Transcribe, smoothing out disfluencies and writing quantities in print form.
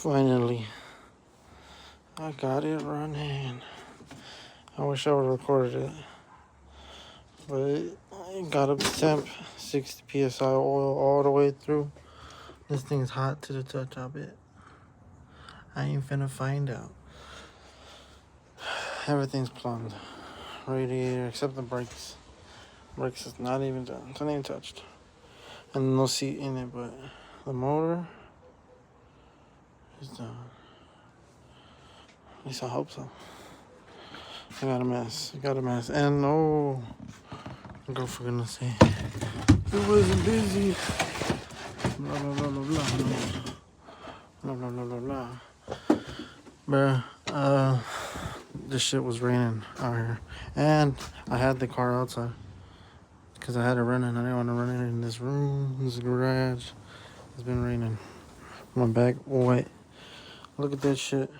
Finally, I got it running. I wish I would have recorded it, but it got up to temp, 60 psi oil all the way through. This thing's hot to the touch, I bet. I ain't finna find out. Everything's plumbed. Radiator, except the brakes. Brakes is not even done. It's not even touched. And no seat in it, but the motor is done. At least I hope so. I got a mess. And no, go for goodness sake. It wasn't busy. Blah, blah, blah, blah, blah. Blah, blah, blah, blah, blah. Bruh, this shit was raining out here. And I had the car outside. Because I had it running. I didn't want to run it in this room, this garage. It's been raining. My back wet. Look at that shit.